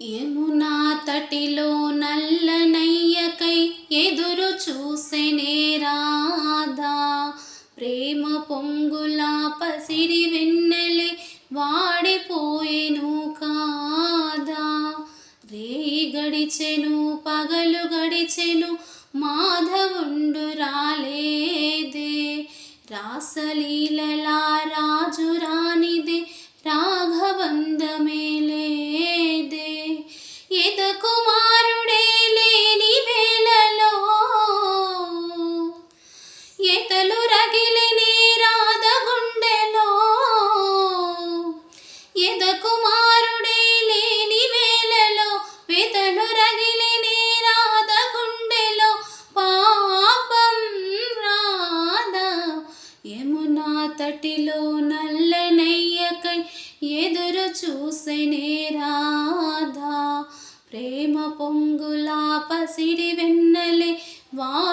యమునా తటిలో నల్లనయ్యకై ఎదురు చూసెనే రాధా. ప్రేమ పొంగులా పసిడి వెన్నెలే వాడిపోయెను కాదా. రేయి గడిచెను పగలు గడిచెను మాధవుండు రాలేదే. రాసలీలలా రాజు రానిదే రాఘవందమే లేదే. ఎద కుమారుడే లేని వేళలో ఎతలు రగిలిని రాధ గుండెలో. ఎద కుమారుడే లేని వేళలో వెతలు రగిలిని రాధ గుండెలో. పాపం రాధా యమునా తటిలో నల్లనయ్యకై ఎదురు చూసెనే రాధా. ప్రేమ పొంగులా పసిడి వెన్నెలే వా